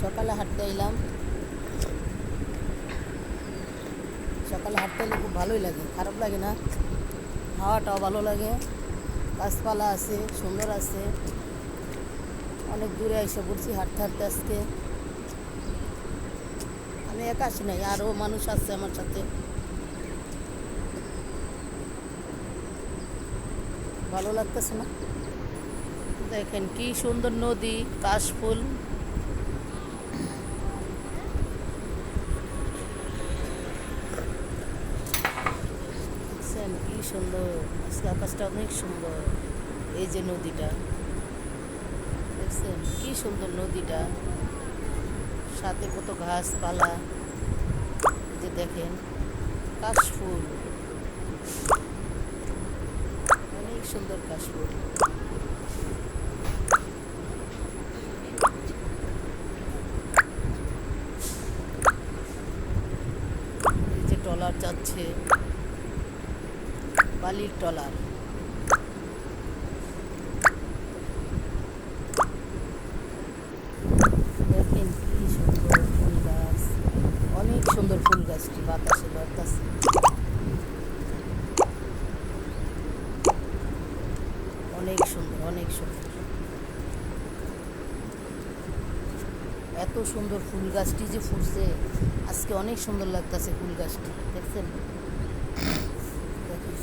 সকালে হাঁটতে এলাম। সকালে হাঁটতে এলে খুব ভালোই লাগে, খারাপ লাগে না। হাওয়াটাও ভালো লাগে, গাছপালা আছে, সুন্দর আছে। অনেক দূরে এসে পড়ছি হাঁটতে হাঁটতে আজকে। আমি একা আসি নাই, আরও মানুষ আছে আমার সাথে। ভালো লাগতেছে না? দেখেন কি সুন্দর নদী, কাশফুল। দেখছেন কি সুন্দর, আজকে আকাশটা অনেক সুন্দর। এই যে নদীটা দেখছেন কি সুন্দর, নদীটা সাথে কত গাছপালা। এই যে দেখেন কাশফুল, অনেক সুন্দর কাশফুল। এই যে ট্রলার যাচ্ছে, বালির ট্রলার। দেখেন কি সুন্দর ফুল গাছ, অনেক সুন্দর ফুল গাছটি বাতাসে লড়তাছে। অনেক সুন্দর, অনেক সুন্দর। এত সুন্দর ফুল গাছটি যে ফুটছে আজকে, অনেক সুন্দর লাগতেছে ফুল গাছটি। দেখছেন, দেখেন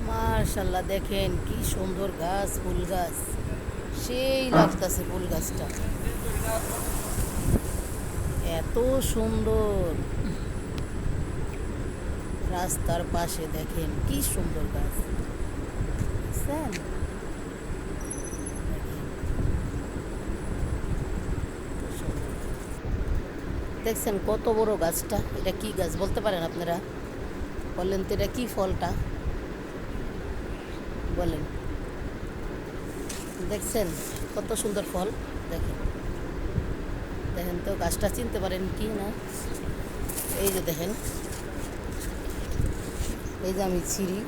মাশাআল্লাহ, দেখেন কি সুন্দর গাছ, ফুল গাছ সেই লাগতেছে ফুল গাছটা, এত সুন্দর। রাস্তার পাশে দেখেন কি সুন্দর গাছ, দেখছেন? দেখছেন কত বড় গাছটা? এটা কি গাছ বলতে পারেন আপনারা? বলেন তো, এটা কি ফলটা বলেন? দেখছেন কত সুন্দর ফল। দেখেন, দেখেন তো গাছটা চিনতে পারেন কি না? এই যে দেখেন, এই যে আমি ছিঁড়ি,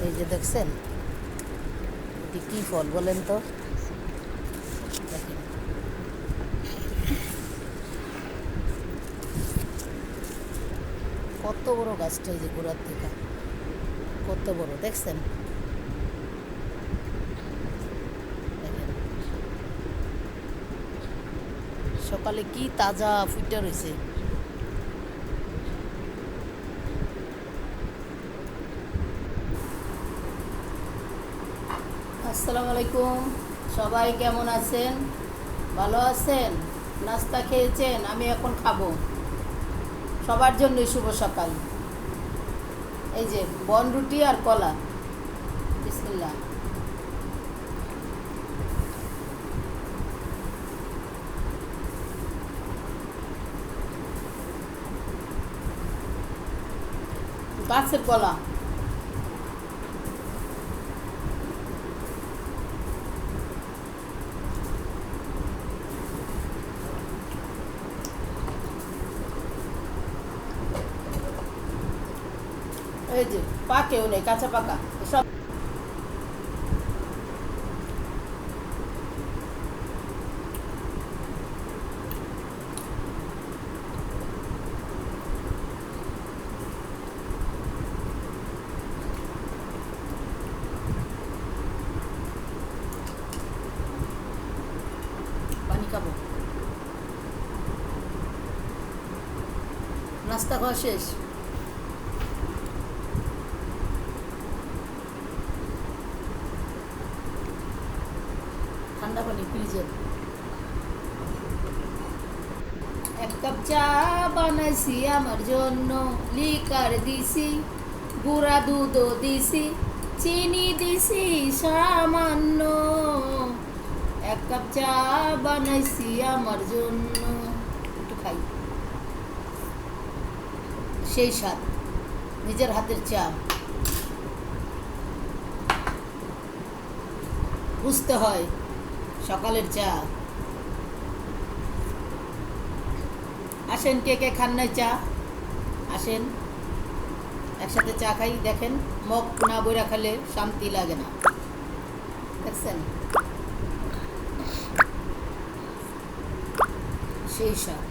এই যে দেখছেন এটি কি ফল বলেন তো? দেখেন কত বড় গাছটা, এই যে গোড়ার থেকে কত বড়, দেখছেন? দেখেন সকালে কি তাজা ফুটে রয়েছে। আসসালামু আলাইকুম, সবাই কেমন আছেন? ভালো আছেন? নাস্তা খেয়েছেন? আমি এখন খাবো। সবার জন্যই শুভ সকাল। এই যে বনরুটি আর কলা। বিসমিল্লাহ। গাছের কলা। এই যে পাকেও নেই, কাঁচা পাকা সব। পানি খাবো। নাস্তা খাওয়া শেষ। ঠান্ডা পানি ফ্রিজের। এক কাপ চা বানাইছি আমার জন্য, লিকার দিছি, গুঁড়া দুধও দিছি, চিনি দিছি সামান্য। এক কাপ চা বানাইছি আমার জন্য, একটু খাই। সেই স্বাদ, নিজের হাতের চা। বুঝতে হয় সকালের চা। আসেন, কে কে খান নাই চা? আসেন একসাথে চা খাই। দেখেন মুখ না বইরা খেলে শান্তি লাগে না, দেখছেন? সেই স্বাদ।